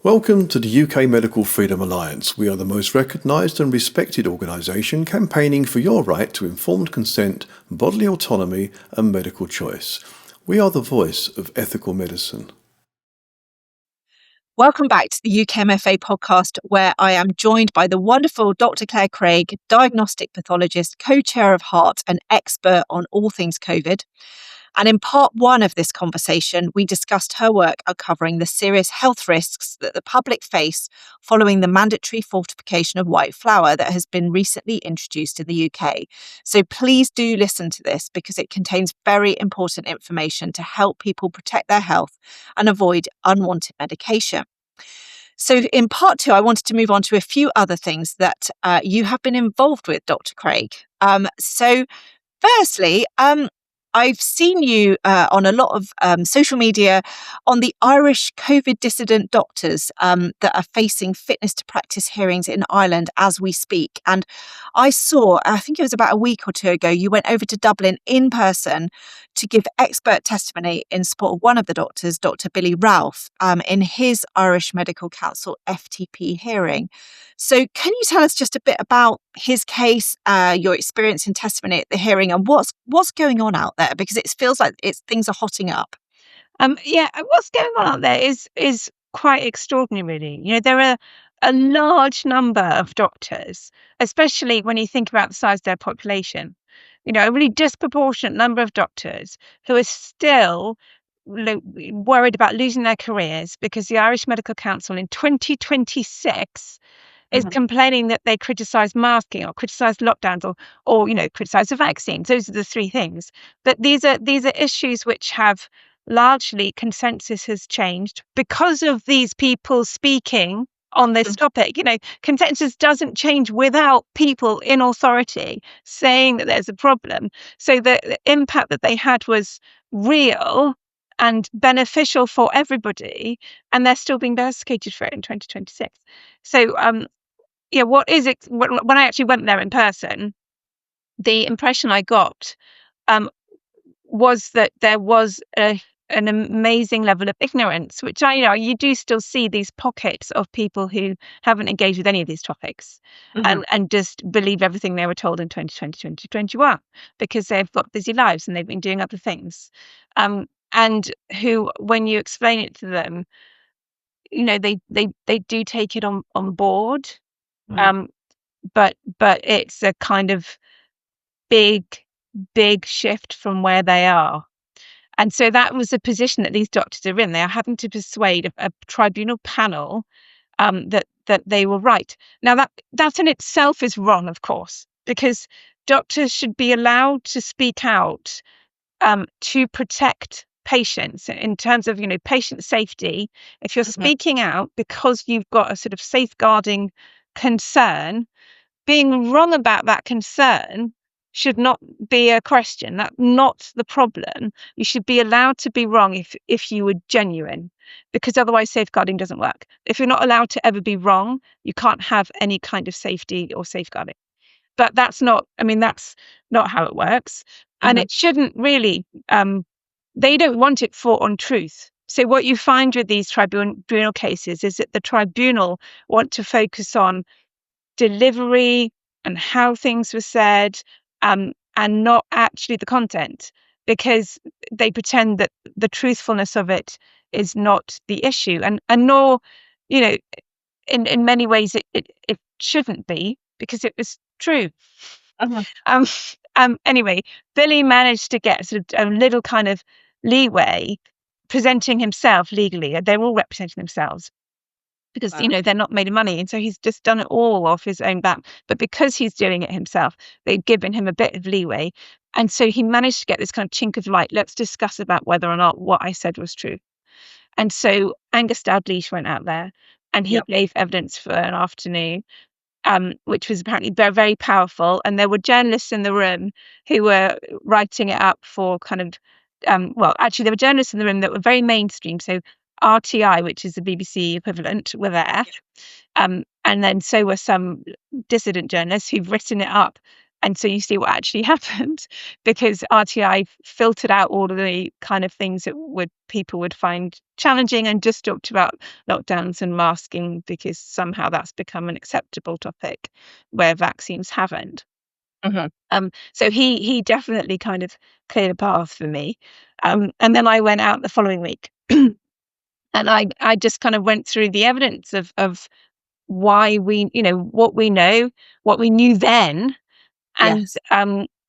Welcome to the UK Medical Freedom Alliance. We are the most recognised and respected organisation campaigning for your right to informed consent, bodily autonomy and medical choice. We are the voice of ethical medicine. Welcome back to the UK MFA podcast, where I am joined by the wonderful Dr Clare Craig, Diagnostic Pathologist, co-chair of HART and expert on all things COVID. And in part one of this conversation, we discussed her work uncovering the serious health risks that the public face following the mandatory fortification of white flour that has been recently introduced in the UK. So please do listen to this because it contains very important information to help people protect their health and avoid unwanted medication. So in part two, I wanted to move on to a few other things that you have been involved with, Dr. Craig. So firstly, I've seen you on a lot of social media on the Irish Covid-dissident doctors that are facing fitness to practice hearings in Ireland as we speak. And I think it was about a week or two ago, you went over to Dublin in person to give expert testimony in support of one of the doctors, Dr. Billy Ralph, in his Irish Medical Council FTP hearing. So can you tell us just a bit about his case, your experience in testimony at the hearing, and what's going on out there? Because it feels like things are hotting up. What's going on out there is quite extraordinary, really. You know, there are a large number of doctors, especially when you think about the size of their population. You know, a really disproportionate number of doctors who are still worried about losing their careers because the Irish Medical Council in 2026 is complaining that they criticise masking or criticise lockdowns or criticise the vaccines. Those are the three things. But these are issues which have largely consensus has changed because of these people speaking on this topic. You know, consensus doesn't change without people in authority saying that there's a problem. So the impact that they had was real and beneficial for everybody, and they're still being persecuted for it in 2026. So what is it? When I actually went there in person, the impression I got was that there was an amazing level of ignorance, which you do still see these pockets of people who haven't engaged with any of these topics and just believe everything they were told in 2020, 2021 because they've got busy lives and they've been doing other things. And who, when you explain it to them, they do take it on board. But it's a kind of big shift from where they are. And so that was the position that these doctors are in. They are having to persuade a tribunal panel that they were right. Now that in itself is wrong, of course, because doctors should be allowed to speak out to protect patients in terms of patient safety. If you're speaking out because you've got a sort of safeguarding concern, being wrong about that concern should not be a question. That's not the problem. You should be allowed to be wrong if you were genuine, because otherwise safeguarding doesn't work. If you're not allowed to ever be wrong, you can't have any kind of safety or safeguarding. But that's not how it works. And it shouldn't really, they don't want it fought on truth. So what you find with these tribunal cases is that the tribunal want to focus on delivery and how things were said, and not actually the content, because they pretend that the truthfulness of it is not the issue, and nor, in many ways it shouldn't be, because it was true. Anyway, Billy managed to get sort of a little kind of leeway presenting himself legally. They're all representing themselves because they're not made of money, and so he's just done it all off his own back. But because he's doing it himself, they've given him a bit of leeway, and so he managed to get this kind of chink of light. Let's discuss about whether or not what I said was true. And so Angus Dalgleish went out there and he gave evidence for an afternoon, which was apparently very, very powerful. And there were journalists in the room who were writing it up for kind of there were journalists in the room that were very mainstream. So RTI, which is the BBC equivalent, were there. And then so were some dissident journalists who've written it up And so you see what actually happened, because RTI filtered out all of the kind of things that people would find challenging, and just talked about lockdowns and masking, because somehow that's become an acceptable topic where vaccines haven't. So he definitely kind of cleared a path for me. And then I went out the following week, and I just kind of went through the evidence of why we, what we know, what we knew then, and Yes.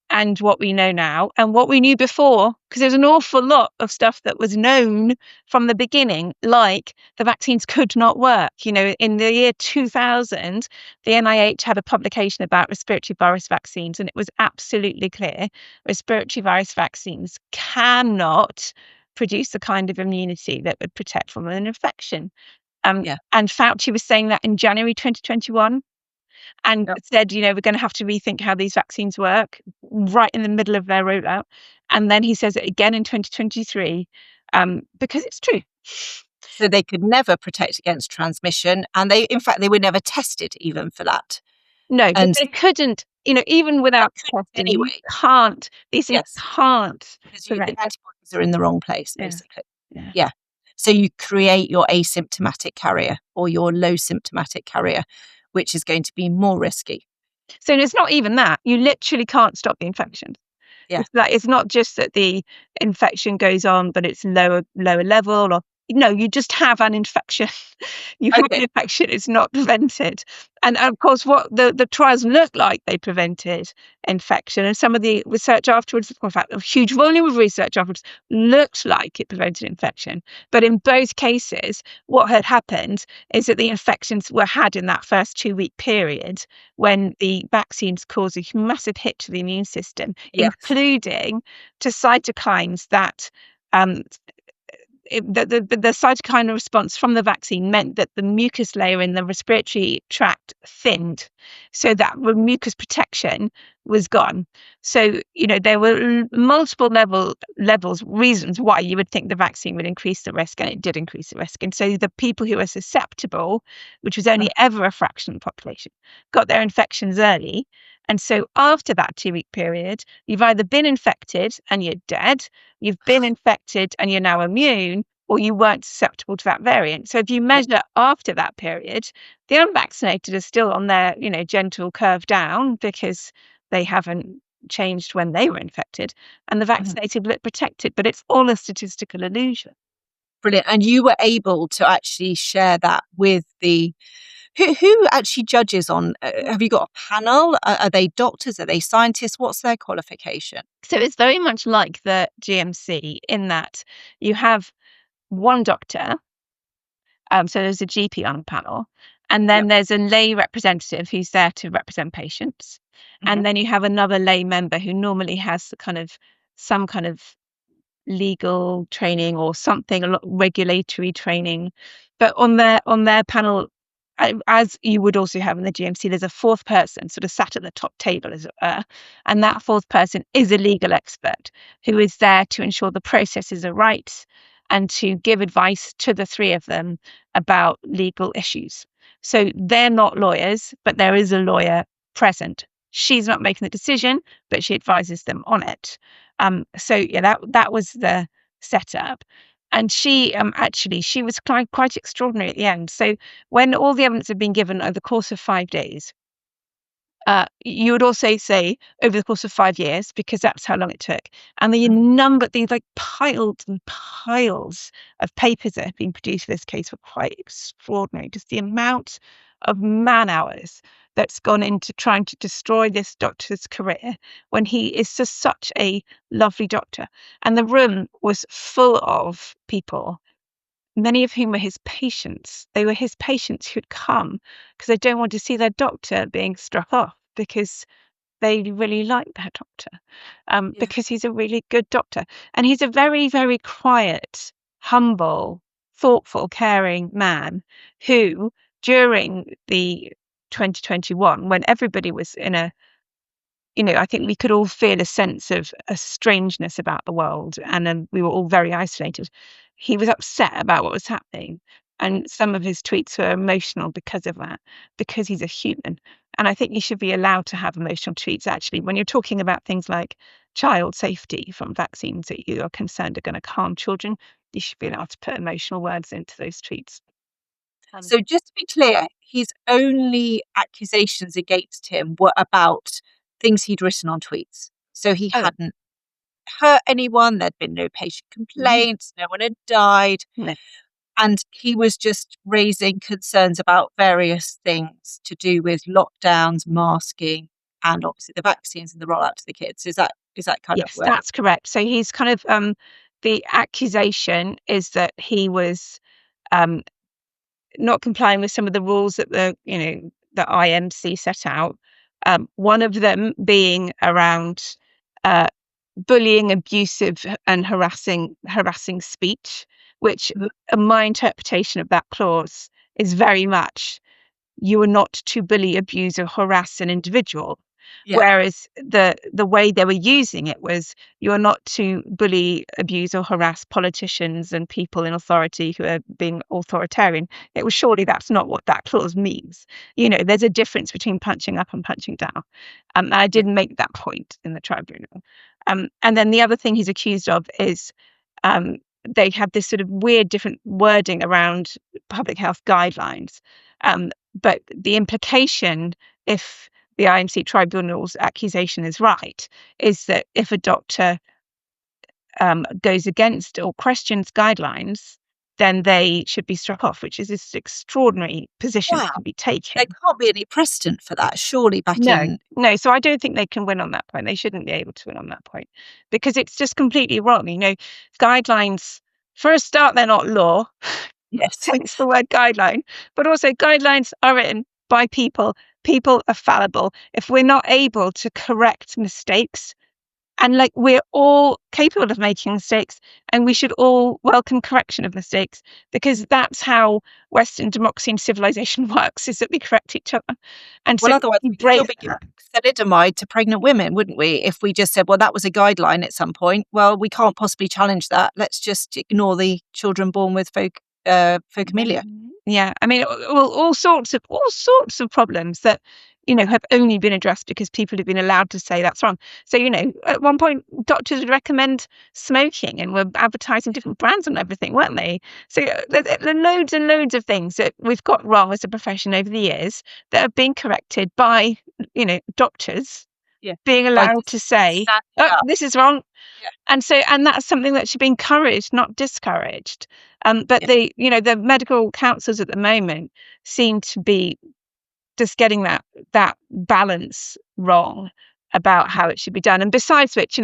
and what we know now, and what we knew before, because there's an awful lot of stuff that was known from the beginning, like the vaccines could not work. In the year 2000, the NIH had a publication about respiratory virus vaccines, and it was absolutely clear respiratory virus vaccines cannot produce the kind of immunity that would protect from an infection. Yeah. And Fauci was saying that in January 2021. And Yep. said, we're going to have to rethink how these vaccines work, right in the middle of their rollout. And then he says it again in 2023, because it's true. So they could never protect against transmission, and they were never tested even for that. No, but And they couldn't, even without testing, you anyway, can't, these things yes, can't because the prevent. antibodies are in the wrong place, Yeah. basically. Yeah. Yeah. So you create your asymptomatic carrier or your low symptomatic carrier, which is going to be more risky. So it's not even that. You literally can't stop the infection. Yeah. It's not just that the infection goes on, but it's lower level, or no, you just have an infection. You have an infection, it's not prevented. And of course, what the trials look like, they prevented infection. And some of the research afterwards, in fact, a huge volume of research afterwards, looked like it prevented infection. But in both cases, what had happened is that the infections were had in that first 2-week period, when the vaccines cause a massive hit to the immune system, Yes. including to cytokines that the cytokine response from the vaccine meant that the mucus layer in the respiratory tract thinned, so that mucus protection was gone. So there were multiple reasons why you would think the vaccine would increase the risk, and it did increase the risk. And so the people who are susceptible, which was only ever a fraction of the population, got their infections early. And so after that 2-week period, you've either been infected and you're dead, you've been infected and you're now immune, or you weren't susceptible to that variant. So if you measure after that period, the unvaccinated are still on their, gentle curve down, because they haven't changed when they were infected, and the vaccinated look protected, but it's all a statistical illusion. Brilliant. And you were able to actually share that with the who actually judges on, have you got a panel? Are they doctors? Are they scientists? What's their qualification? So it's very much like the GMC, in that you have one doctor, so there's a GP on the panel, and then there's a lay representative who's there to represent patients, and then you have another lay member who normally has some kind of legal training or something, a lot regulatory training. But on their panel, as you would also have in the GMC, there's a fourth person sort of sat at the top table, as it were, and that fourth person is a legal expert who is there to ensure the processes are right, and to give advice to the three of them about legal issues. So they're not lawyers, but there is a lawyer present. She's not making the decision, but she advises them on it. So yeah, that was the setup. And she she was quite extraordinary at the end. So when all the evidence had been given over the course of 5 days, you would also say over the course of 5 years, because that's how long it took. And these like piles and piles of papers that have been produced for this case were quite extraordinary. Just the amount of man hours that's gone into trying to destroy this doctor's career, when he is just such a lovely doctor. And the room was full of people, many of whom were his patients. They were his patients who'd come because they don't want to see their doctor being struck off, because they really like their doctor, because he's a really good doctor. And he's a very, very quiet, humble, thoughtful, caring man who, during the 2021, when everybody was in I think we could all feel a sense of a strangeness about the world, and we were all very isolated. He was upset about what was happening, And some of his tweets were emotional because of that, because he's a human. And I think you should be allowed to have emotional tweets, actually, when you're talking about things like child safety from vaccines that you are concerned are going to harm children. You should be allowed to put emotional words into those tweets. So just to be clear, his only accusations against him were about things he'd written on tweets. So he hadn't hurt anyone, there'd been no patient complaints, no one had died. No. And he was just raising concerns about various things to do with lockdowns, masking, and obviously the vaccines and the rollout to the kids. Is that kind of Yes, that's correct. So he's kind of the accusation is that he was not complying with some of the rules that the IMC set out. One of them being around bullying, abusive, and harassing speech, which my interpretation of that clause is very much you are not to bully, abuse, or harass an individual. Yeah. Whereas the way they were using it was you're not to bully, abuse, or harass politicians and people in authority who are being authoritarian. It was surely that's not what that clause means. There's a difference between punching up and punching down. I did make that point in the tribunal. And then the other thing he's accused of is they have this sort of weird different wording around public health guidelines. But the implication, if the IMC tribunal's accusation is right, is that if a doctor goes against or questions guidelines, then they should be struck off, which is this extraordinary position to be taken. There can't be any precedent for that, surely, No, so I don't think they can win on that point. They shouldn't be able to win on that point because it's just completely wrong. Guidelines, for a start, they're not law. Yes. Hence the word guideline. But also guidelines are written by people. People are fallible. If we're not able to correct mistakes, and we're all capable of making mistakes, and we should all welcome correction of mistakes because that's how Western democracy and civilization works, is that we correct each other. And so otherwise we'd still be giving thalidomide to pregnant women, wouldn't we? If we just said, well, that was a guideline at some point. Well, we can't possibly challenge that. Let's just ignore the children born with phocomelia. Yeah, I mean, all sorts of problems that have only been addressed because people have been allowed to say that's wrong. So at one point, doctors would recommend smoking and were advertising different brands and everything, weren't they? So there are loads and loads of things that we've got wrong as a profession over the years that have been corrected by doctors being allowed to say, this is wrong. Yeah. And that's something that should be encouraged, not discouraged. But the medical councils at the moment seem to be just getting that balance wrong about how it should be done. And besides which,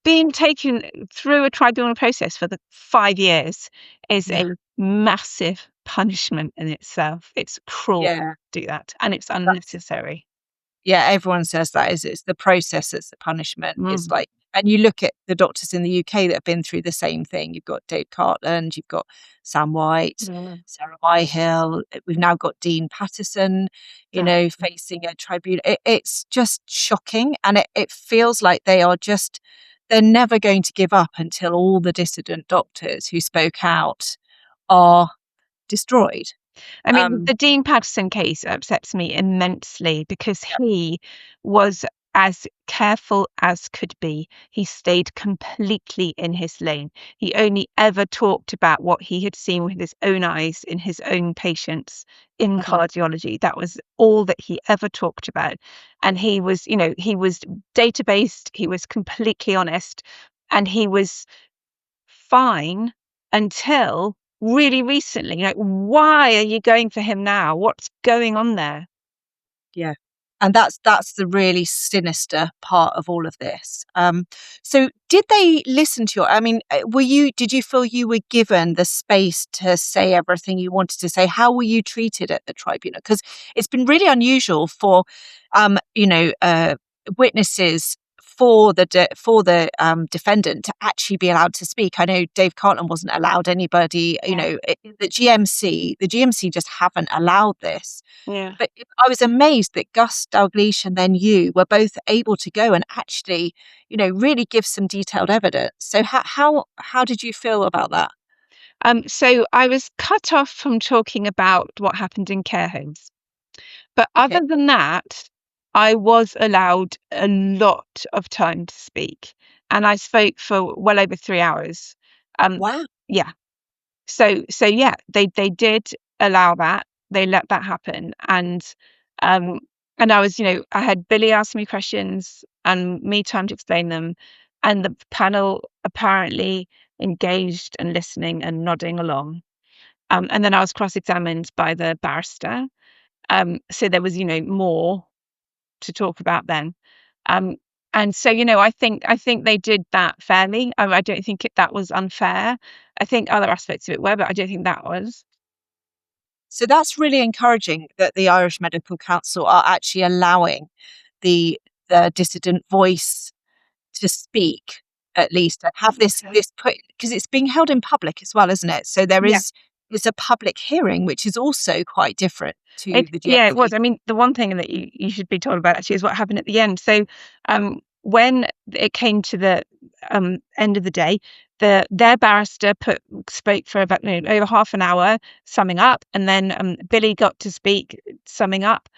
being taken through a tribunal process for the 5 years is a massive punishment in itself. It's cruel to do that, and it's unnecessary. Everyone says that it's the process that's the punishment. It's and you look at the doctors in the UK that have been through the same thing. You've got Dave Cartland, you've got Sam White, Sarah Myhill. We've now got Dean Patterson, facing a tribunal. It's just shocking. And it feels like they're never going to give up until all the dissident doctors who spoke out are destroyed. I mean, the Dean Patterson case upsets me immensely because he was as careful as could be. He stayed completely in his lane. He only ever talked about what he had seen with his own eyes in his own patients in cardiology. That was all that he ever talked about. And he was data-based, he was completely honest, and he was fine until really recently. Why are you going for him now? What's going on there? Yeah. And that's the really sinister part of all of this. So did they listen to you? I mean, did you feel you were given the space to say everything you wanted to say? How were you treated at the tribunal? Because it's been really unusual for, witnesses for the defendant to actually be allowed to speak. I know Dave Cartland wasn't allowed anybody, the GMC just haven't allowed this. Yeah. But I was amazed that Gus Dalgleish and then you were both able to go and actually, really give some detailed evidence. So how did you feel about that? So I was cut off from talking about what happened in care homes. But other than that, I was allowed a lot of time to speak. And I spoke for well over 3 hours. Wow. Yeah. So yeah, they did allow that. They let that happen. Um and I was, I had Billy ask me questions and me time to explain them. And the panel apparently engaged and listening and nodding along. And then I was cross-examined by the barrister. So there was, more to talk about then. Um, and so, I think they did that fairly. I don't think that was unfair. I think other aspects of it were, but I don't think that was. So that's really encouraging that the Irish Medical Council are actually allowing the dissident voice to speak, at least, and have this put, because it's being held in public as well, isn't it? So Yeah. it's a public hearing, which is also quite different to the Yeah, it GMC. was. I mean, the one thing that you should be told about actually is what happened at the end. So, when it came to the end of the day, their barrister spoke for about over half an hour, summing up, and then Billy got to speak, summing up,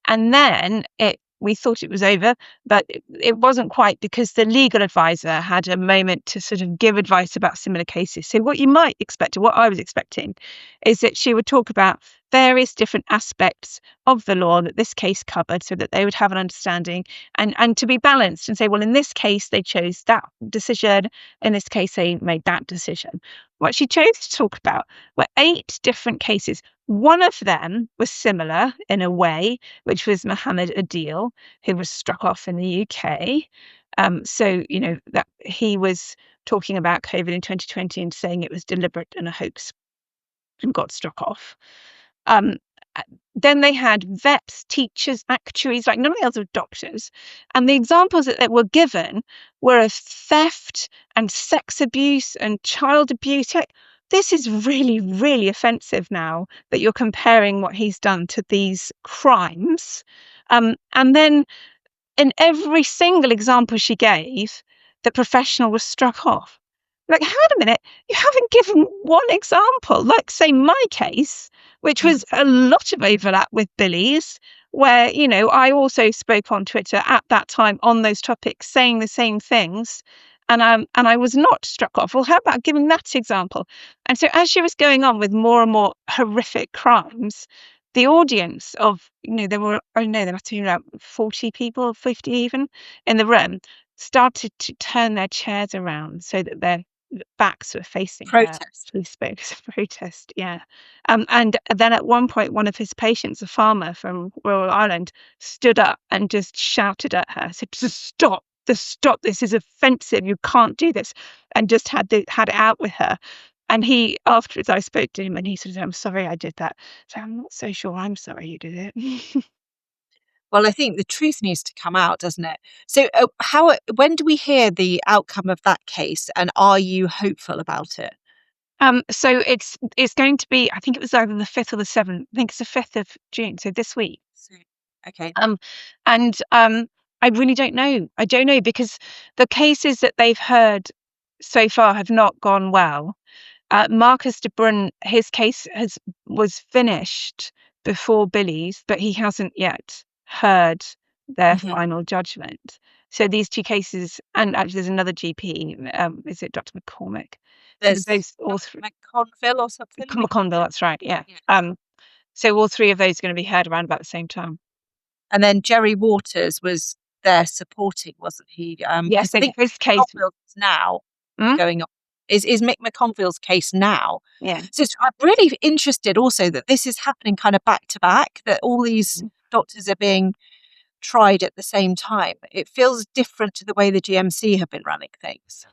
and then we thought it was over, but it wasn't quite, because the legal advisor had a moment to sort of give advice about similar cases. So what you might expect, or what I was expecting, is that she would talk about various different aspects of the law that this case covered, so that they would have an understanding and to be balanced and say, well, in this case they chose that decision, in this case they made that decision. What she chose to talk about were 8 different cases. One of them was similar in a way, which was Mohammed Adil, who was struck off in the UK. So that he was talking about COVID in 2020 and saying it was deliberate and a hoax, and got struck off. Um, then they had vets, teachers, actuaries, like none of the other doctors. And the examples that were given were of theft and sex abuse and child abuse. Like, this is really, really offensive now that you're comparing what he's done to these crimes. And then in every single example she gave, the professional was struck off. Like, hang on a minute, you haven't given one example. Like, say, my case, which was a lot of overlap with Billy's, where, I also spoke on Twitter at that time on those topics, saying the same things. And I was not struck off. Well, how about giving that example? And so as she was going on with more and more horrific crimes, the audience of, there were, there must have been about 40 people, 50 even, in the room, started to turn their chairs around so that their backs were facing Protest. Who spoke as a protest, yeah. And then at one point, one of his patients, a farmer from rural Ireland, stood up and just shouted at her, said, stop, this is offensive, you can't do this, and just had it out with her. And he, afterwards, I spoke to him and he said, I'm sorry I did that. So I'm not so sure I'm sorry you did it. Well, I think the truth needs to come out, doesn't it? So, when do we hear the outcome of that case, and are you hopeful about it? So it's going to be, I think it was either the 5th or the 7th. I think it's the 5th of June, so this week. Okay. And I really don't know. I don't know, because the cases that they've heard so far have not gone well. Marcus de Brun, his case was finished before Billy's, but he hasn't yet heard their final judgment. So these 2 cases, and actually there's another GP, is it Dr. McCormick? There's those all three. McConville or something? McConville, that's right, yeah. So all 3 of those are going to be heard around about the same time. And then Jerry Waters was there supporting, wasn't he? Yes, I think his case is now going on. Is Mick McConville's case now? Yeah. So I'm really interested also that this is happening kind of back to back, that all these doctors are being tried at the same time. It feels different to the way the GMC have been running things.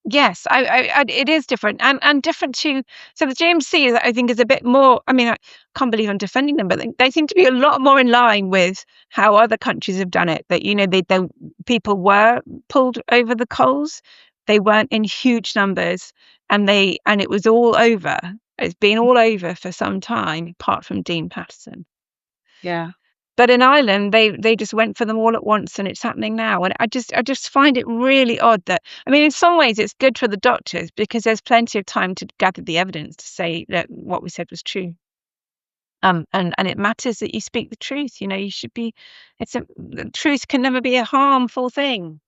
Yes, it is different, and different to, so the GMC, I think, is a bit more. I mean, I can't believe I'm defending them, but they seem to be a lot more in line with how other countries have done it. That they people were pulled over the coals, they weren't in huge numbers, and it was all over. It's been all over for some time, apart from Dean Patterson. Yeah. But in Ireland, they just went for them all at once, and it's happening now. And I just find it really odd that, I mean, in some ways it's good for the doctors because there's plenty of time to gather the evidence to say that what we said was true. And it matters that you speak the truth. You should be. The truth can never be a harmful thing.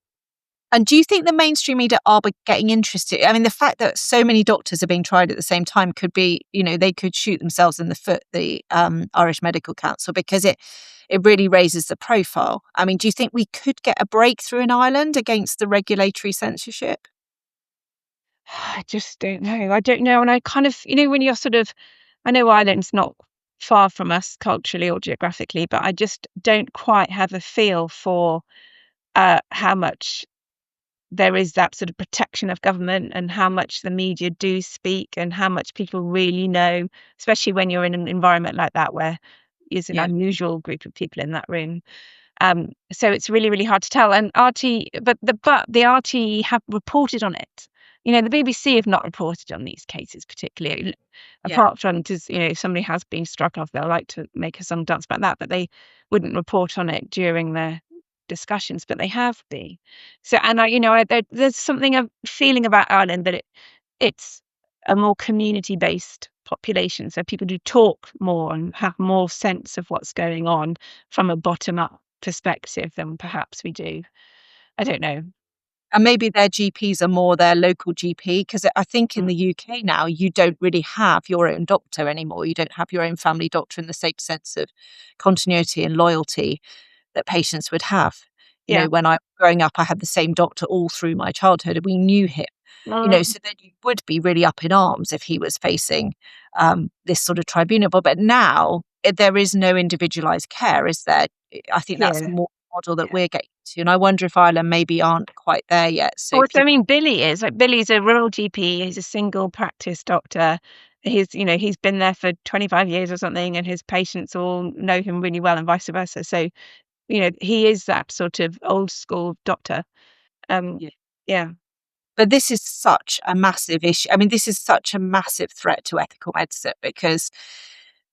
And do you think the mainstream media are getting interested? I mean, the fact that so many doctors are being tried at the same time could be, they could shoot themselves in the foot, the Irish Medical Council, because it really raises the profile. I mean, do you think we could get a breakthrough in Ireland against the regulatory censorship? I just don't know. I don't know. And I kind of, when you're sort of, I know Ireland's not far from us culturally or geographically, but I just don't quite have a feel for how much there is that sort of protection of government and how much the media do speak and how much people really know, especially when you're in an environment like that where there's an unusual group of people in that room. So it's really, really hard to tell. And but the RT have reported on it. The BBC have not reported on these cases particularly, apart from, because, if somebody has been struck off, they'll like to make a song dance about that, but they wouldn't report on it during their discussions, but they have been. So, and there's something of feeling about Ireland that it's a more community-based population, so people do talk more and have more sense of what's going on from a bottom-up perspective than perhaps we do. I don't know. And maybe their GPs are more their local GP, because I think in the UK now, you don't really have your own doctor anymore. You don't have your own family doctor in the same sense of continuity and loyalty that patients would have. When I was growing up, I had the same doctor all through my childhood, and we knew him. So then you would be really up in arms if he was facing this sort of tribunal. But now there is no individualized care, is there? I think that's more the model that we're getting to, and I wonder if Ireland maybe aren't quite there yet. So Billy is Billy's a rural GP. He's a single practice doctor. He's been there for 25 years or something, and his patients all know him really well, and vice versa. So he is that sort of old school doctor. But this is such a massive issue. I mean, this is such a massive threat to ethical medicine, because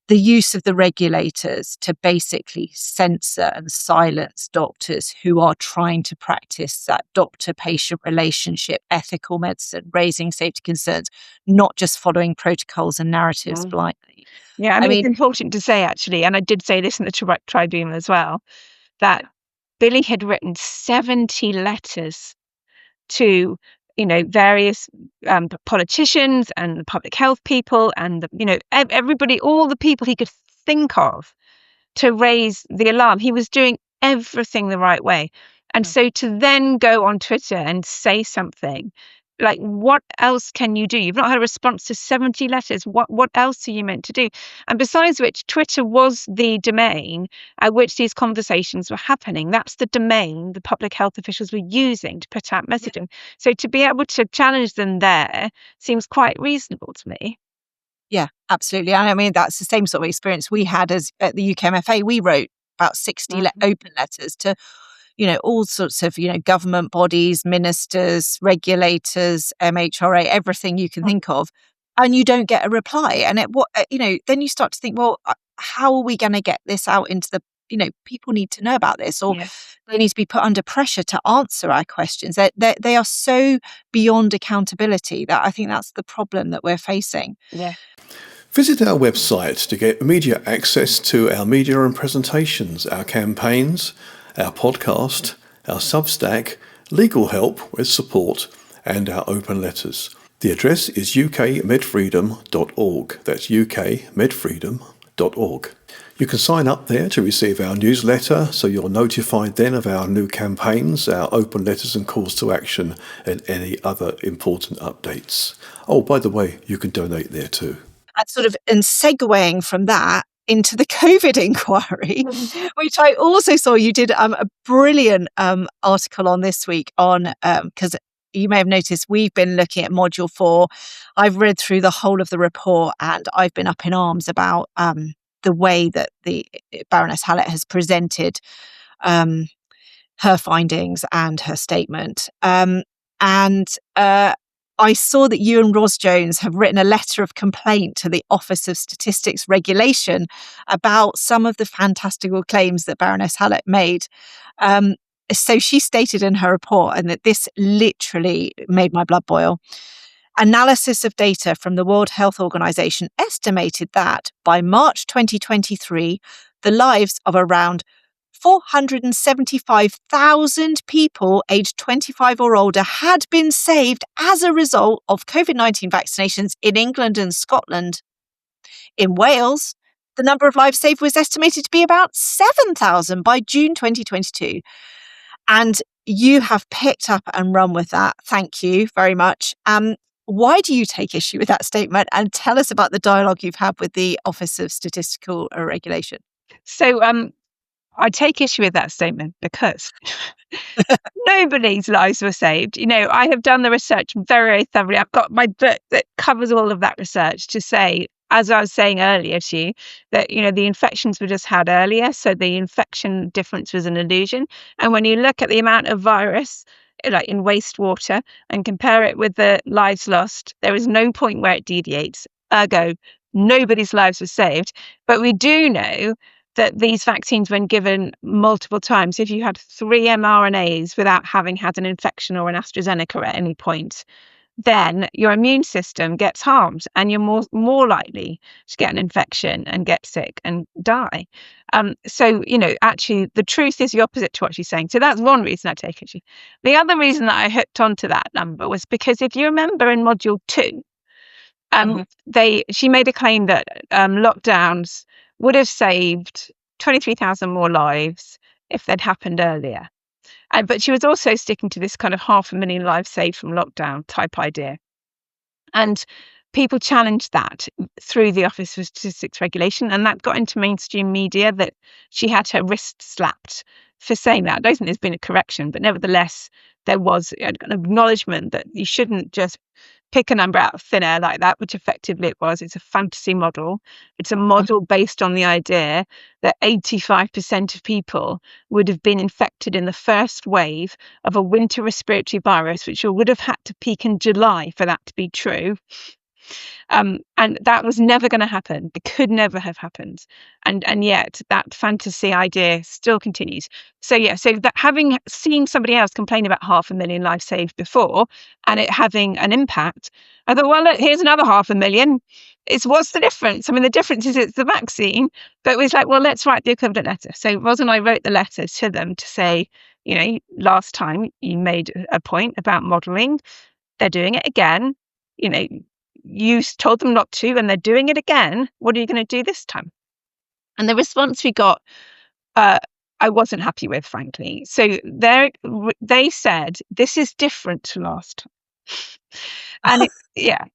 the use of the regulators to basically censor and silence doctors who are trying to practice that doctor-patient relationship, ethical medicine, raising safety concerns, not just following protocols and narratives blindly. Yeah, I mean, it's important to say, actually, and I did say this in the Tribunal as well, that Billy had written 70 letters to various politicians and public health people and everybody, all the people he could think of to raise the alarm. He was doing everything the right way. And so to then go on Twitter and say something like, what else can you do? You've not had a response to 70 letters. What else are you meant to do? And besides which, Twitter was the domain at which these conversations were happening. That's the domain the public health officials were using to put out messaging. So to be able to challenge them there seems quite reasonable to me. Yeah, absolutely. And I mean, that's the same sort of experience we had as at the UKMFA. We wrote about 60 open letters to all sorts of, government bodies, ministers, regulators, MHRA, everything you can think of, and you don't get a reply. And then you start to think, well, how are we going to get this out into the, people need to know about this, or they need to be put under pressure to answer our questions. They are so beyond accountability that I think that's the problem that we're facing. Yeah. Visit our website to get immediate access to our media and presentations, our campaigns, our podcast, our Substack, legal help with support, and our open letters. The address is ukmedfreedom.org. That's ukmedfreedom.org. You can sign up there to receive our newsletter, so you're notified then of our new campaigns, our open letters and calls to action, and any other important updates. Oh, by the way, you can donate there too. And segueing from that into the COVID inquiry, which I also saw you did a brilliant article on this week on, because you may have noticed we've been looking at Module 4. I've read through the whole of the report, and I've been up in arms about the way that the Baroness Hallett has presented her findings and her statement. And I saw that you and Ros Jones have written a letter of complaint to the Office of Statistics Regulation about some of the fantastical claims that Baroness Hallett made. So she stated in her report, and that this literally made my blood boil. Analysis of data from the World Health Organization estimated that by March 2023, the lives of around 475,000 people aged 25 or older had been saved as a result of COVID-19 vaccinations in England and Scotland. In Wales, the number of lives saved was estimated to be about 7,000 by June 2022. And you have picked up and run with that. Thank you very much. Why do you take issue with that statement? And tell us about the dialogue you've had with the Office of Statistical Regulation. So I take issue with that statement because nobody's lives were saved. I have done the research very, very thoroughly. I've got my book that covers all of that research to say, as I was saying earlier to you, that, the infections were just had earlier. So the infection difference was an illusion. And when you look at the amount of virus like in wastewater and compare it with the lives lost, there is no point where it deviates. Ergo, nobody's lives were saved. But we do know that these vaccines, when given multiple times, if you had 3 mRNAs without having had an infection or an AstraZeneca at any point, then your immune system gets harmed and you're more likely to get an infection and get sick and die. So, actually, the truth is the opposite to what she's saying. So that's one reason I take it. The other reason that I hooked onto that number was because if you remember in module 2, she made a claim that lockdowns would have saved 23,000 more lives if they'd happened earlier. But she was also sticking to this kind of 500,000 lives saved from lockdown type idea. And people challenged that through the Office of Statistics Regulation, and that got into mainstream media that she had her wrist slapped for saying that. I don't think there's been a correction, but nevertheless, there was an acknowledgement that you shouldn't just pick a number out of thin air like that, which effectively it was. It's a fantasy model. It's a model based on the idea that 85% of people would have been infected in the first wave of a winter respiratory virus, which would have had to peak in July for that to be true. And that was never going to happen. It could never have happened. And yet that fantasy idea still continues. So that having seen somebody else complain about 500,000 lives saved before and it having an impact, I thought, well, look, here's another 500,000. What's the difference? I mean, the difference is it's the vaccine, but it was like, well, let's write the equivalent letter. So Ros and I wrote the letter to them to say, last time you made a point about modelling, they're doing it again. You told them not to, and they're doing it again. What are you going to do this time? And the response we got, I wasn't happy with, frankly. So they said, this is different to last time. And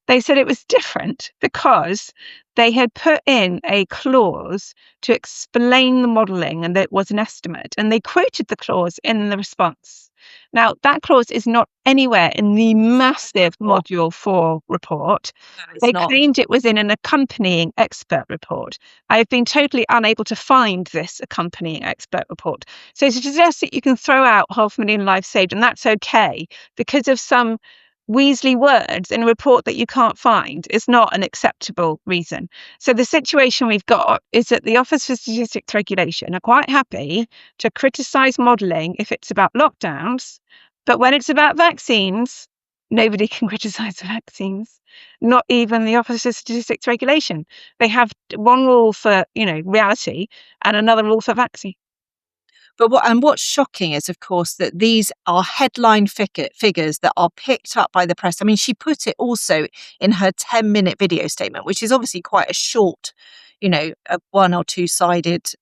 they said it was different because they had put in a clause to explain the modelling and that it was an estimate. And they quoted the clause in the response. Now, that clause is not anywhere in the massive Module 4 report. They claimed it was in an accompanying expert report. I have been totally unable to find this accompanying expert report. So to suggest that you can throw out 500,000 lives saved, and that's okay, because of some Weasley words in a report that you can't find is not an acceptable reason. So the situation we've got is that the Office for Statistics Regulation are quite happy to criticise modelling if it's about lockdowns, but when it's about vaccines, nobody can criticise the vaccines, not even the Office of Statistics Regulation. They have one rule for, reality and another rule for vaccine. But what's shocking is, of course, that these are headline figures that are picked up by the press. I mean, she put it also in her 10-minute video statement, which is obviously quite a short, a 1 or 2-sided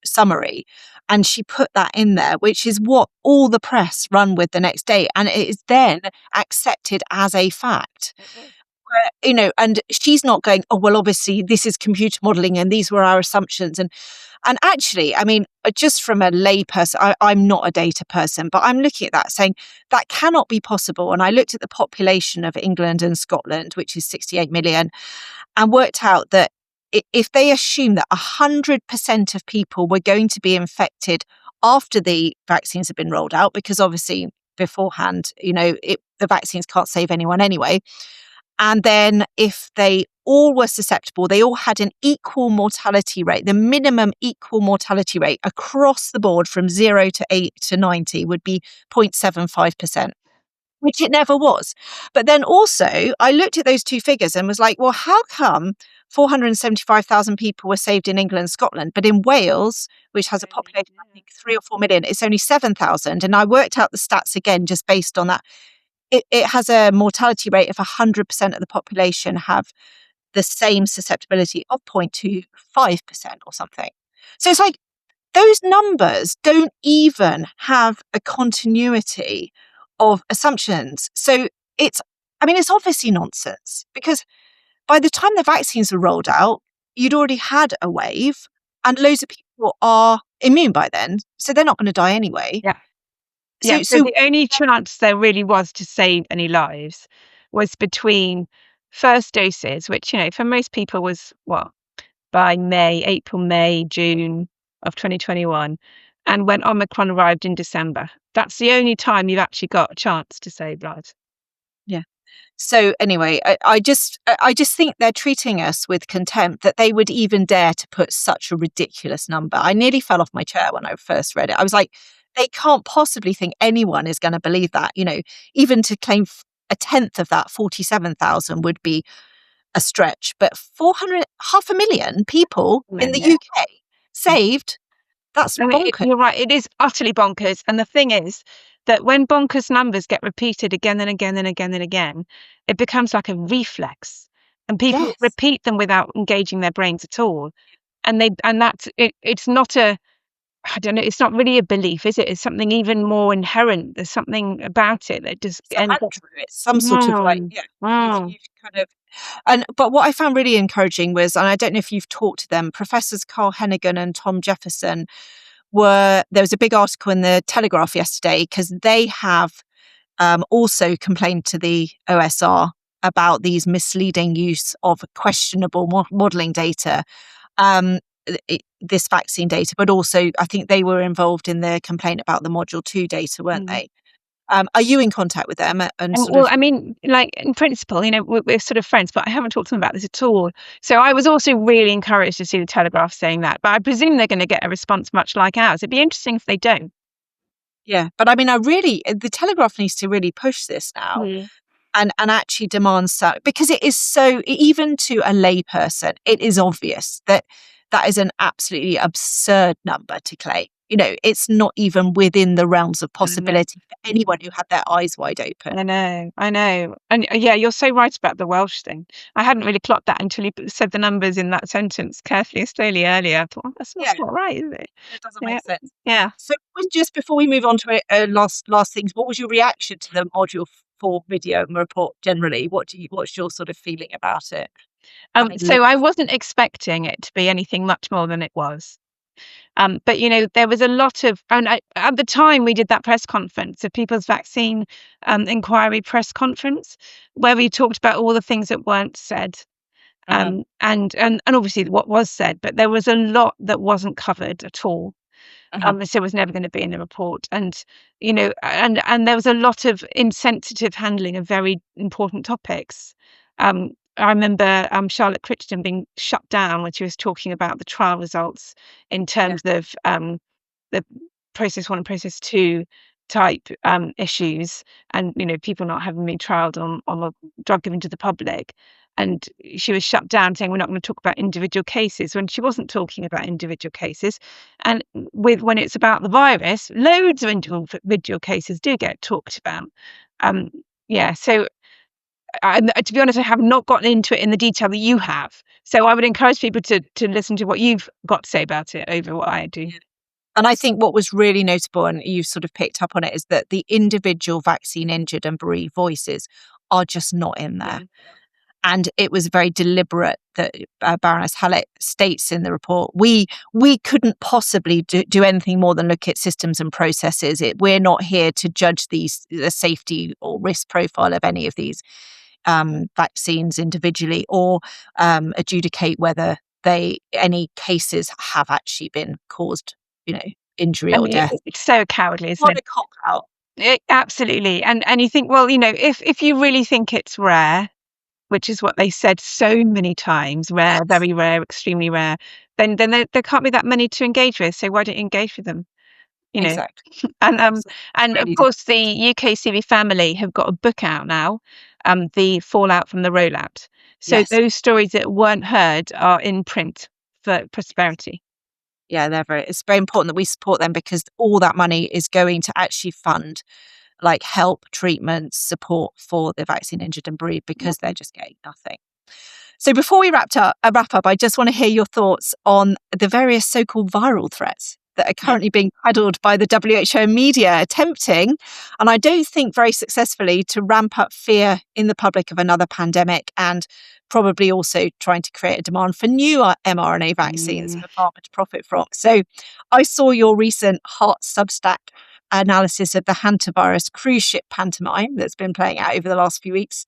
summary. And she put that in there, which is what all the press run with the next day. And it is then accepted as a fact. And she's not going, oh, well, obviously this is computer modelling and these were our assumptions. And actually, I mean, just from a lay person, I'm not a data person, but I'm looking at that saying that cannot be possible. And I looked at the population of England and Scotland, which is 68 million, and worked out that if they assume that 100% of people were going to be infected after the vaccines have been rolled out, because obviously beforehand, the vaccines can't save anyone anyway. And then if they all were susceptible, they all had an equal mortality rate. The minimum equal mortality rate across the board from 0 to 8 to 90 would be 0.75%. Which it never was. But then also, I looked at those two figures and was like, well, how come 475,000 people were saved in England and Scotland, but in Wales, which has a population of, I think, 3 or 4 million, it's only 7,000. And I worked out the stats again, just based on that. It has a mortality rate of 100% of the population have the same susceptibility of 0.25% or something. So it's like, those numbers don't even have a continuity of assumptions. So it's obviously nonsense, because by the time the vaccines were rolled out, you'd already had a wave and loads of people are immune by then. So they're not going to die anyway. Yeah. So the only chance there really was to save any lives was between first doses, which, for most people was by April, May, June of 2021. And when Omicron arrived in December, that's the only time you've actually got a chance to save lives. Yeah. So anyway, I just think they're treating us with contempt, that they would even dare to put such a ridiculous number. I nearly fell off my chair when I first read it. I was like, they can't possibly think anyone is going to believe that. Even to claim a tenth of that, 47,000, would be a stretch. But 500,000 people in the UK saved. That's bonkers. You're right. It is utterly bonkers. And the thing is that when bonkers numbers get repeated again and again and again and again, it becomes like a reflex, and people repeat them without engaging their brains at all. And that's it. It's not I don't know. It's not really a belief, is it? It's something even more inherent. There's something about it that just it's some sort of like, but what I found really encouraging was, and I don't know if you've talked to them, Professors Carl Hennigan and Tom Jefferson there was a big article in the Telegraph yesterday, because they have also complained to the OSR about these misleading use of questionable modelling data, this vaccine data, but also I think they were involved in the complaint about the Module 2 data, weren't they? Are you in contact with them? In principle, we're sort of friends, but I haven't talked to them about this at all. So I was also really encouraged to see the Telegraph saying that, but I presume they're going to get a response much like ours. It'd be interesting if they don't. Yeah, but the Telegraph needs to really push this now. And actually demand because it is so, even to a layperson, it is obvious that is an absolutely absurd number to claim. It's not even within the realms of possibility for anyone who had their eyes wide open. I know. And you're so right about the Welsh thing. I hadn't really clocked that until you said the numbers in that sentence carefully and slowly earlier. I thought, that's not right, is it? It doesn't make sense. Yeah. So just before we move on to last things, what was your reaction to the Module 4 video and report generally? What's your sort of feeling about it? So I wasn't expecting it to be anything much more than it was. But there was a lot of, at the time we did that press conference, the People's Vaccine Inquiry press conference, where we talked about all the things that weren't said, and obviously what was said, but there was a lot that wasn't covered at all. So it was never going to be in the report, and and there was a lot of insensitive handling of very important topics. I remember Charlotte Crichton being shut down when she was talking about the trial results in terms of the process 1 and process 2 type issues, and people not having been trialed on a drug given to the public. And she was shut down, saying we're not going to talk about individual cases, when she wasn't talking about individual cases. And when it's about the virus, loads of individual cases do get talked about. So to be honest, I have not gotten into it in the detail that you have. So I would encourage people to listen to what you've got to say about it over what I do. And I think what was really notable, and you sort of picked up on it, is that the individual vaccine injured and bereaved voices are just not in there. And it was very deliberate that Baroness Hallett states in the report, we couldn't possibly do anything more than look at systems and processes. We're not here to judge the safety or risk profile of any of these vaccines individually, or adjudicate whether any cases have actually been caused, injury or death. It's so cowardly, isn't it? What a cop out. Absolutely. And you think, well, if you really think it's rare, which is what they said so many times, rare, very rare, extremely rare, then there can't be that many to engage with. So why don't you engage with them? Exactly. And So and of really course the UKCV family have got a book out now, the fallout from the rollout. So yes. those stories that weren't heard are in print for prosperity. Yeah, it's very important that we support them, because all that money is going to actually fund like help, treatment, support for the vaccine injured and bereaved, because they're just getting nothing. So before we wrap up, I just want to hear your thoughts on the various so-called viral threats that are currently being peddled by the WHO media, attempting, and I don't think very successfully, to ramp up fear in the public of another pandemic, and probably also trying to create a demand for new mRNA vaccines for pharma to profit from. So I saw your recent HART Substack analysis of the hantavirus cruise ship pantomime that's been playing out over the last few weeks,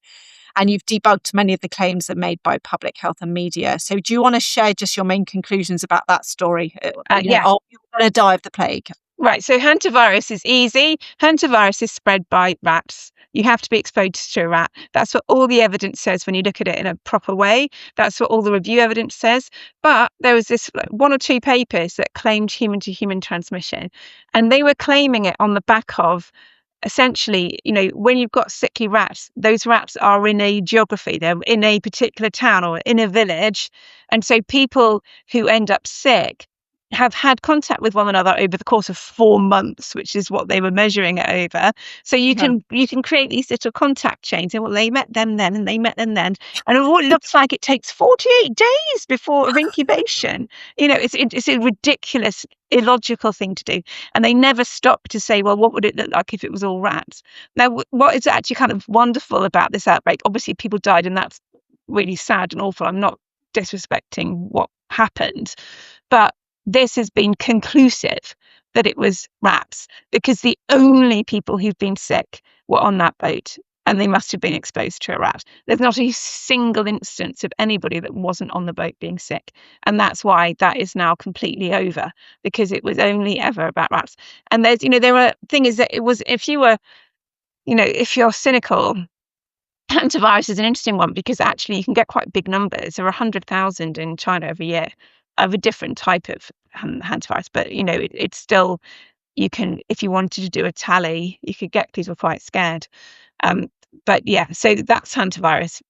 and you've debunked many of the claims that are made by public health and media. So do you want to share just your main conclusions about that story? Yeah. Are we going to die of the plague? Right. So hantavirus is easy. Hantavirus is spread by rats. You have to be exposed to a rat. That's what all the evidence says when you look at it in a proper way. That's what all the review evidence says. But there was this one or two papers that claimed human to human transmission, and they were claiming it on the back of, essentially, when you've got sickly rats, those rats are in a geography, they're in a particular town or in a village. And so people who end up sick have had contact with one another over the course of 4 months, which is what they were measuring it over. So you can create these little contact chains, and well, they met them then, and they met them then, and it all looks like it takes 48 days before incubation. It's a ridiculous, illogical thing to do, and they never stop to say, well, what would it look like if it was all rats? Now, what is actually kind of wonderful about this outbreak? Obviously, people died, and that's really sad and awful. I'm not disrespecting what happened, but this has been conclusive that it was rats, because the only people who've been sick were on that boat, and they must have been exposed to a rat. There's not a single instance of anybody that wasn't on the boat being sick. And that's why that is now completely over, because it was only ever about rats. And thing is that it was, if you're cynical, hantavirus is an interesting one, because actually you can get quite big numbers. There are 100,000 in China every year of a different type of hantavirus, but it's still, you can, if you wanted to do a tally, you could get people quite scared. But yeah, so that's hantavirus.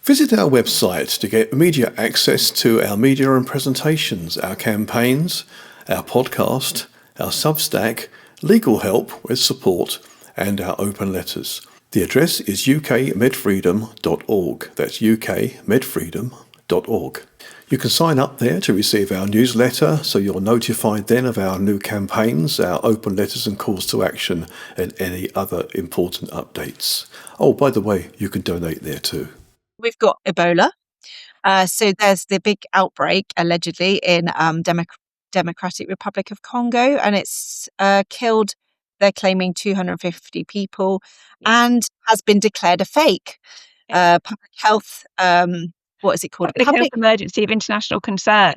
Visit our website to get immediate access to our media and presentations, our campaigns, our podcast, our Substack, legal help with support, and our open letters. The address is ukmedfreedom.org. That's ukmedfreedom.org. You can sign up there to receive our newsletter, so you're notified then of our new campaigns, our open letters and calls to action, and any other important updates. Oh, by the way, you can donate there too. We've got Ebola. So there's the big outbreak, allegedly, in Democratic Republic of Congo, and it's killed, they're claiming, 250 people, and has been declared a fake. Public health, what is it called? Public health emergency of international concern.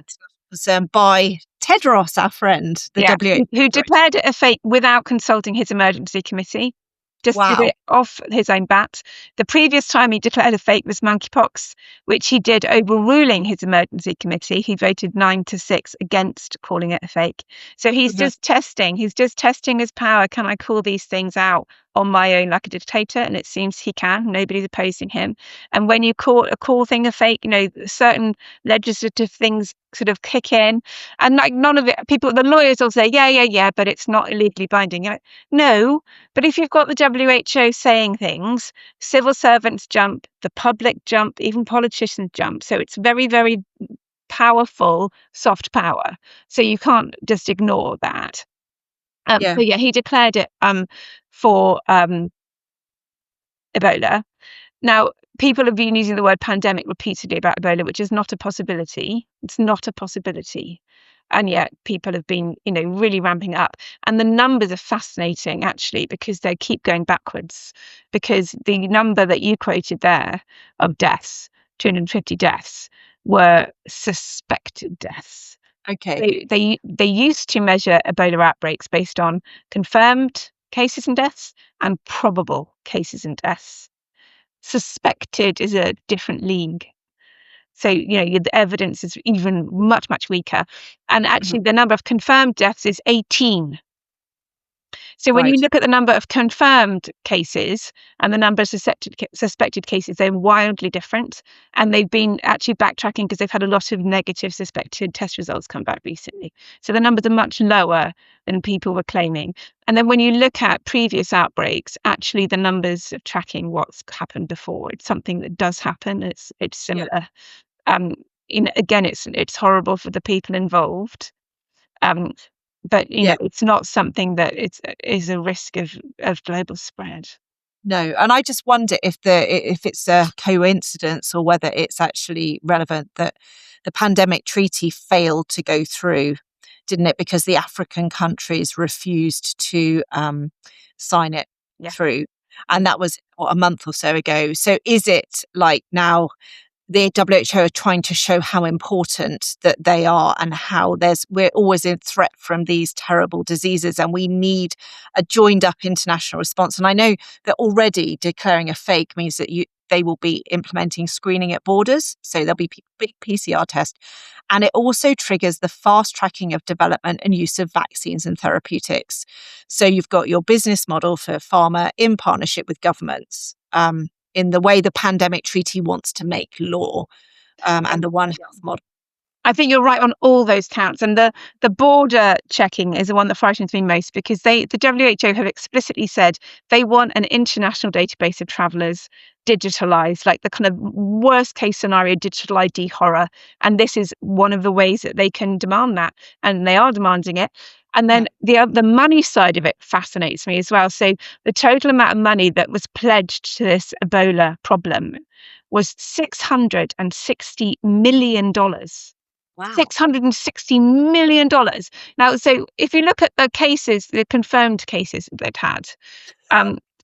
By Tedros, our friend, the WHO. Who declared it a fake without consulting his emergency committee. Just did it off his own bat. The previous time he declared a fake was monkeypox, which he did overruling his emergency committee. He voted 9-6 against calling it a fake. So he's just testing. He's just testing his power. Can I call these things out on my own like a dictator? And it seems he can. Nobody's opposing him. And when you call a thing a fake, certain legislative things sort of kick in, and like none of it, the lawyers will say, yeah, but it's not illegally binding. No, but if you've got the WHO saying things, civil servants jump, the public jump, even politicians jump. So it's very, very powerful soft power. So you can't just ignore that. But yeah, he declared it for Ebola. Now, people have been using the word pandemic repeatedly about Ebola, which is not a possibility. It's not a possibility. And yet people have been, really ramping up. And the numbers are fascinating, actually, because they keep going backwards. Because the number that you quoted there of deaths, 250 deaths, were suspected deaths. Okay. They used to measure Ebola outbreaks based on confirmed cases and deaths and probable cases and deaths. Suspected is a different league. So, the evidence is even much, much weaker. And actually, the number of confirmed deaths is 18. So when you look at the number of confirmed cases and the number of suspected cases, they're wildly different. And they've been actually backtracking because they've had a lot of negative suspected test results come back recently. So the numbers are much lower than people were claiming. And then when you look at previous outbreaks, actually the numbers are tracking what's happened before. It's something that does happen. It's similar. Again, it's horrible for the people involved. But it's not something that is a risk of global spread. No, and I just wonder if it's a coincidence or whether it's actually relevant that the pandemic treaty failed to go through, didn't it? Because the African countries refused to sign it through, and that was a month or so ago. So is it like now the WHO are trying to show how important that they are and how we're always in threat from these terrible diseases and we need a joined up international response. And I know that already declaring a fake means that they will be implementing screening at borders. So there'll be big PCR tests. And it also triggers the fast tracking of development and use of vaccines and therapeutics. So you've got your business model for pharma in partnership with governments. In the way the pandemic treaty wants to make law, and the One Health model. I think you're right on all those counts. And the border checking is the one that frightens me most because the WHO have explicitly said they want an international database of travellers digitalised, like the kind of worst case scenario digital ID horror. And this is one of the ways that they can demand that. And they are demanding it. And then the money side of it fascinates me as well. So the total amount of money that was pledged to this Ebola problem was $660 million. Wow. $660 million. Now, so if you look at the cases, the confirmed cases that they've had,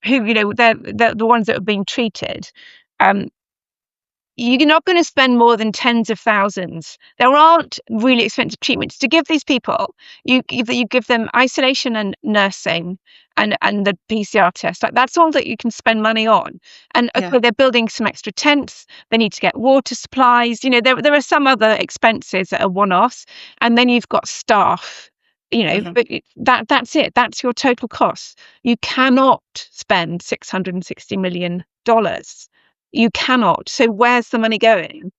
who, they're the ones that have been treated, you're not going to spend more than tens of thousands. There aren't really expensive treatments to give these people. You give them isolation and nursing and the PCR test. Like that's all that you can spend money on. And okay, they're building some extra tents. They need to get water supplies. There are some other expenses that are one-offs. And then you've got staff. But that's it. That's your total cost. You cannot spend $660 million. You cannot. So where's the money going?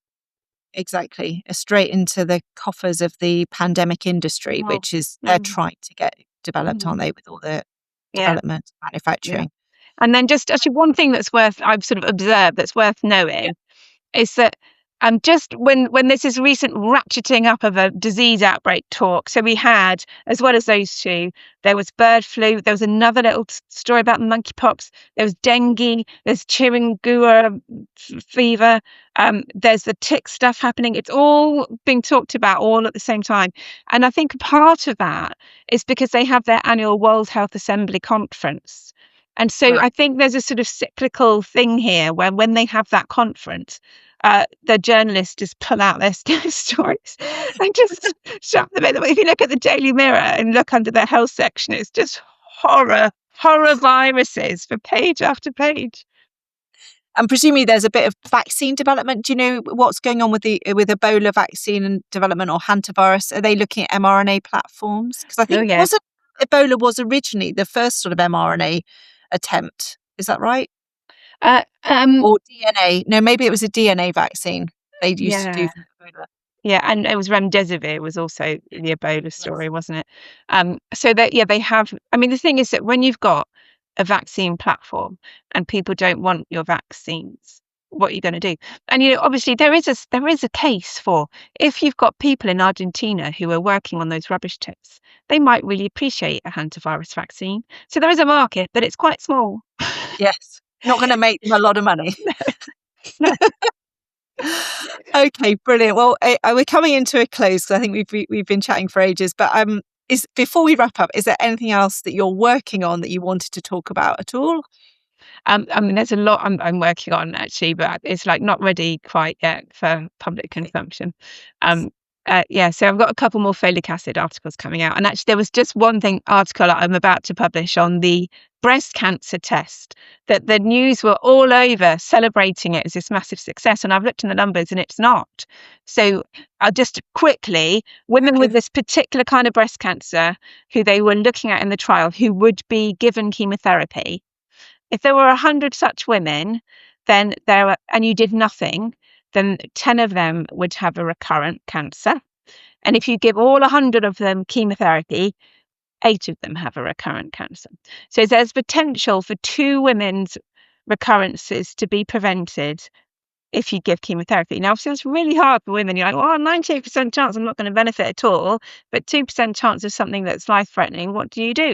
Exactly. Straight into the coffers of the pandemic industry, which is they're trying to get developed, aren't they, with all the development, manufacturing. And then just actually one thing I've sort of observed that's worth knowing is that just when this is recent ratcheting up of a disease outbreak talk, so we had, as well as those two, there was bird flu, there was another little story about monkeypox, there was dengue, there's chikungunya fever, there's the tick stuff happening. It's all being talked about all at the same time. And I think part of that is because they have their annual World Health Assembly conference. And so I think there's a sort of cyclical thing here where when they have that conference, the journalists just pull out their stories and just shove them in. If you look at the Daily Mirror and look under their health section, it's just horror viruses for page after page. And presumably there's a bit of vaccine development. Do you know what's going on with Ebola vaccine and development or hantavirus? Are they looking at mRNA platforms? Because I think Ebola was originally the first sort of mRNA attempt. Is that right? Or DNA? No, maybe it was a DNA vaccine they used to do for Ebola. Yeah, and it was remdesivir was also the Ebola story, wasn't it? So that they have. I mean, the thing is that when you've got a vaccine platform and people don't want your vaccines, what are you going to do? And obviously there is a case for if you've got people in Argentina who are working on those rubbish tips, they might really appreciate a hantavirus vaccine. So there is a market, but it's quite small. Yes, not going to make them a lot of money. Okay, brilliant. Well, we're coming into a close because I think we've been chatting for ages. But before we wrap up, is there anything else that you're working on that you wanted to talk about at all? I mean, there's a lot I'm working on actually, but it's like not ready quite yet for public consumption. So I've got a couple more folic acid articles coming out. And actually, there was just one article I'm about to publish on the breast cancer test that the news were all over celebrating it as this massive success. And I've looked in the numbers and it's not. So I'll just quickly, women with this particular kind of breast cancer who they were looking at in the trial who would be given chemotherapy. If there were 100 such women, then and you did nothing, then 10 of them would have a recurrent cancer. And if you give all 100 of them chemotherapy, 8 of them have a recurrent cancer. So there's potential for 2 women's recurrences to be prevented if you give chemotherapy. Now, obviously, it's really hard for women. You're like, well, 98% chance I'm not going to benefit at all, but 2% chance of something that's life-threatening. What do you do?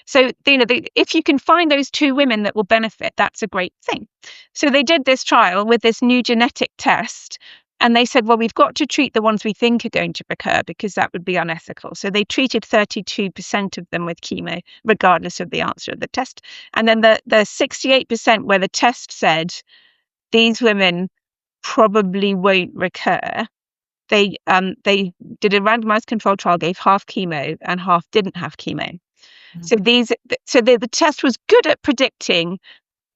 So, if you can find those 2 women that will benefit, that's a great thing. So they did this trial with this new genetic test, and they said, well, we've got to treat the ones we think are going to recur because that would be unethical. So they treated 32% of them with chemo, regardless of the answer of the test. And then the 68% where the test said, these women probably won't recur. They did a randomized controlled trial, gave half chemo and half didn't have chemo. Mm-hmm. So the test was good at predicting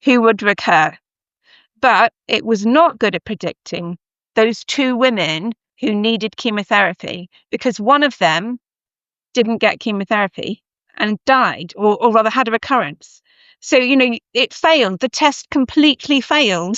who would recur, but it was not good at predicting those 2 women who needed chemotherapy because one of them didn't get chemotherapy and died, or rather had a recurrence. So, it failed. The test completely failed.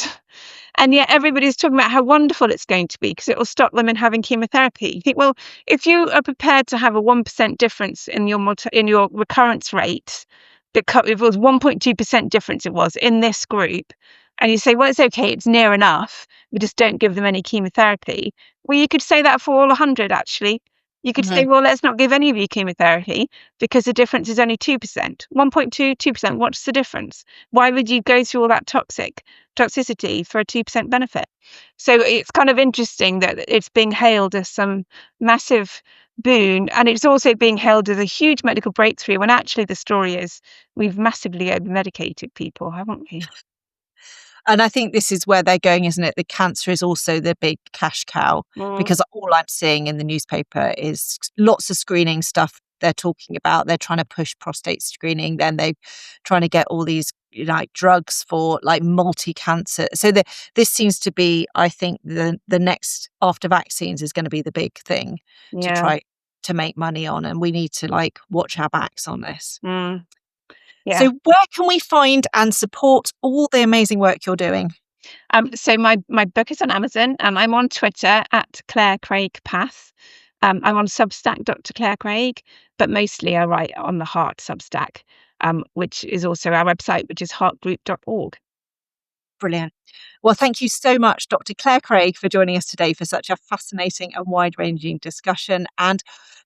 And yet everybody's talking about how wonderful it's going to be because it will stop women having chemotherapy. You think, well, if you are prepared to have a 1% difference in your recurrence rate, because if it was 1.2% difference it was in this group, and you say, well, it's okay, it's near enough, we just don't give them any chemotherapy. Well, you could say that for all 100, actually. You could say, well, let's not give any of you chemotherapy because the difference is only 2%. 1.2, 2%, what's the difference? Why would you go through all that toxicity for a 2% benefit? So it's kind of interesting that it's being hailed as some massive boon, and it's also being hailed as a huge medical breakthrough when actually the story is we've massively over-medicated people, haven't we? And I think this is where they're going, isn't it? The cancer is also the big cash cow, because all I'm seeing in the newspaper is lots of screening stuff they're talking about. They're trying to push prostate screening. Then they're trying to get all these drugs for multi-cancer. So this seems to be, I think, the next after vaccines is going to be the big thing to try to make money on. And we need to watch our backs on this. Yeah. So where can we find and support all the amazing work you're doing? So my book is on Amazon and I'm on Twitter at Clare Craig Path. I'm on Substack, Dr Clare Craig, but mostly I write on the HART Substack, which is also our website, which is heartgroup.org. Brilliant. Well, thank you so much, Dr Clare Craig, for joining us today for such a fascinating and wide-ranging discussion. And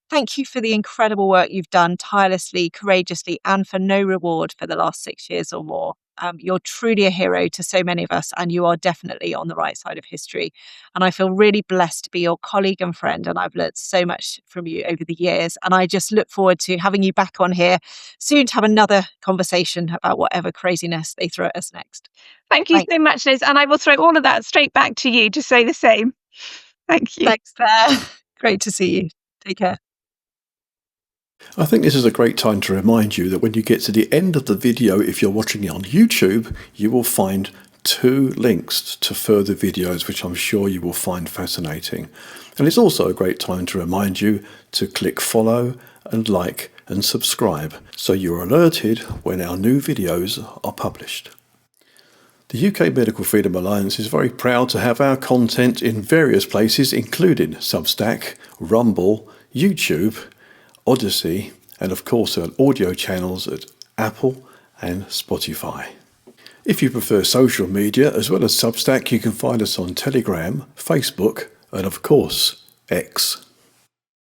thank you for the incredible work you've done tirelessly, courageously, and for no reward for the last 6 years or more. You're truly a hero to so many of us, and you are definitely on the right side of history. And I feel really blessed to be your colleague and friend, and I've learned so much from you over the years. And I just look forward to having you back on here soon to have another conversation about whatever craziness they throw at us next. Thank you so much, Liz. And I will throw all of that straight back to you to say the same. Thank you. Thanks, Claire. Great to see you. Take care. I think this is a great time to remind you that when you get to the end of the video, if you're watching it on YouTube, you will find 2 links to further videos, which I'm sure you will find fascinating. And it's also a great time to remind you to click follow and like and subscribe so you're alerted when our new videos are published. The UK Medical Freedom Alliance is very proud to have our content in various places, including Substack, Rumble, YouTube, Odyssey, and of course our audio channels at Apple and Spotify. If you prefer social media as well as Substack, you can find us on Telegram, Facebook, and of course X.